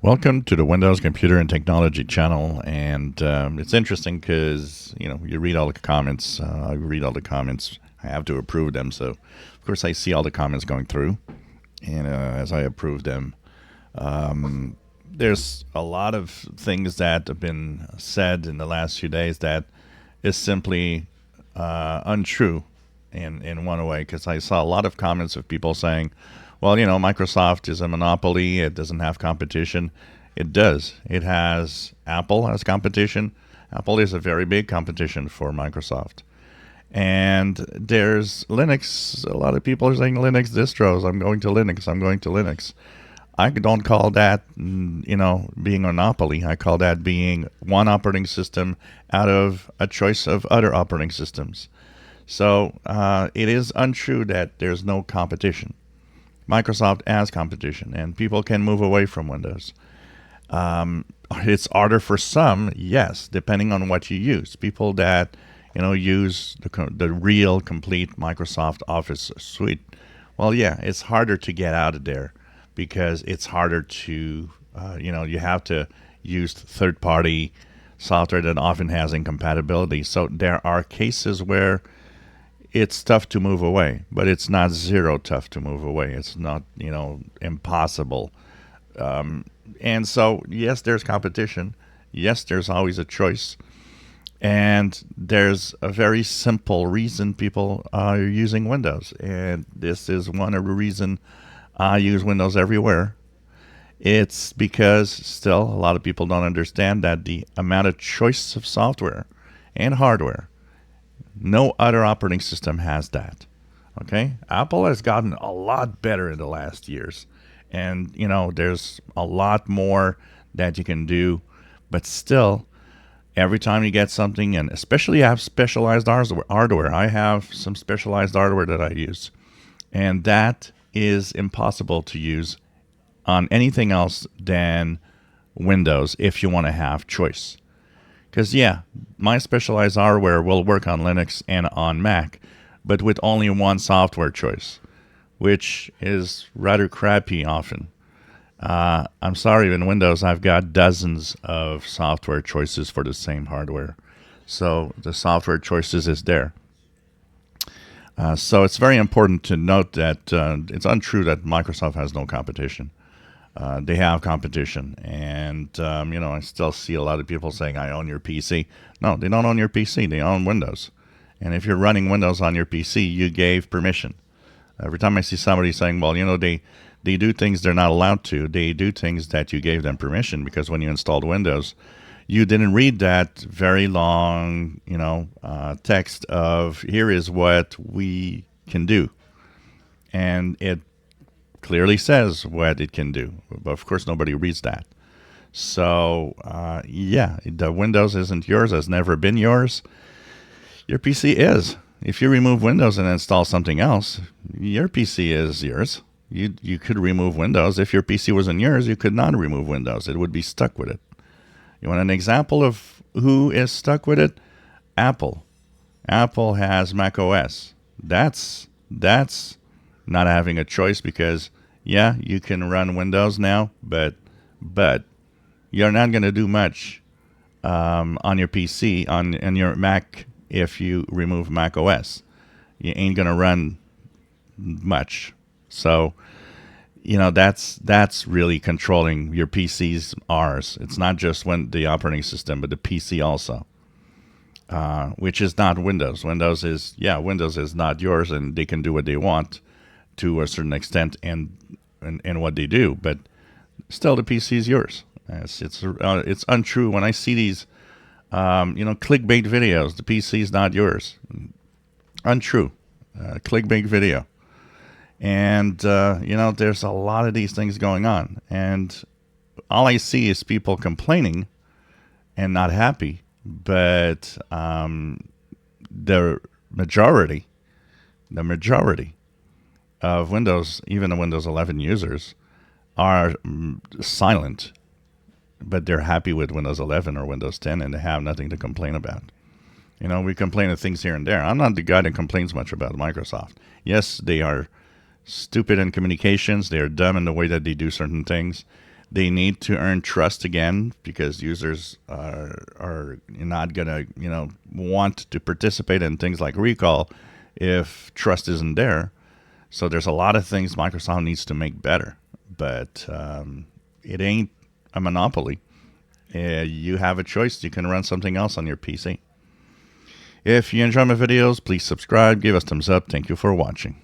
Welcome to the Windows Computer and Technology channel, and it's interesting because you read all the comments. I read all the comments. I have to approve them, so of course I see all the comments going through, and as I approve them, there's a lot of things that have been said in the last few days that is simply untrue in one way. Because I saw a lot of comments of people saying, well, Microsoft is a monopoly. It doesn't have competition. It does. It has Apple as competition. Apple is a very big competition for Microsoft. And there's Linux. A lot of people are saying Linux distros. I'm going to Linux. I'm going to Linux. I don't call that, being a monopoly. I call that being one operating system out of a choice of other operating systems. So it is untrue that there's no competition. Microsoft has competition, and people can move away from Windows. It's harder for some, yes, depending on what you use. People that use the real complete Microsoft Office suite. Well, yeah, it's harder to get out of there because it's harder to, you have to use third-party software that often has incompatibility. So there are cases where it's tough to move away, but it's not zero tough to move away. It's not, impossible. And so, yes, there's competition. Yes, there's always a choice. And there's a very simple reason people are using Windows. And this is one of the reasons I use Windows everywhere. It's because still a lot of people don't understand that the amount of choice of software and hardware, no other operating system has that. Okay? Apple has gotten a lot better in the last years. And, there's a lot more that you can do. But still, every time you get something, and especially you have specialized hardware. I have some specialized hardware that I use. And that is impossible to use on anything else than Windows if you want to have choice. Because, yeah, my specialized hardware will work on Linux and on Mac, but with only one software choice, which is rather crappy often. I'm sorry, in Windows, I've got dozens of software choices for the same hardware. So the software choices is there. So it's very important to note that it's untrue that Microsoft has no competition. They have competition, and I still see a lot of people saying, I own your PC. No, they don't own your PC. They own Windows. And if you're running Windows on your PC, you gave permission. Every time I see somebody saying, well, they do things they're not allowed to, they do things that you gave them permission, because when you installed Windows, you didn't read that very long, text of, here is what we can do. And it clearly says what it can do, but of course nobody reads that. So the Windows isn't yours, has never been yours. Your PC is. If you remove Windows and install something else, your PC is yours. You could remove Windows. If your PC wasn't yours, you could not remove Windows. It would be stuck with it. You want an example of who is stuck with it? Apple. Apple has Mac OS. That's not having a choice, because you can run Windows now, but you're not going to do much on your PC, on your Mac, if you remove Mac OS. You ain't going to run much. So, that's really controlling your PC's ours. It's not just the operating system, but the PC also, which is not Windows. Windows is not yours, and they can do what they want to a certain extent and what they do, but still the PC is yours. It's untrue when I see these clickbait videos. The PC is not yours. Untrue. Clickbait video. And there's a lot of these things going on, and all I see is people complaining and not happy. But the majority of Windows, even the Windows 11 users, are silent, but they're happy with Windows 11 or Windows 10, and they have nothing to complain about. We complain of things here and there. I'm not the guy that complains much about Microsoft. Yes, they are stupid in communications. They are dumb in the way that they do certain things. They need to earn trust again, because users are not gonna want to participate in things like recall if trust isn't there. So there's a lot of things Microsoft needs to make better, but it ain't a monopoly. You have a choice. You can run something else on your PC. If you enjoy my videos, please subscribe, give us thumbs up. Thank you for watching.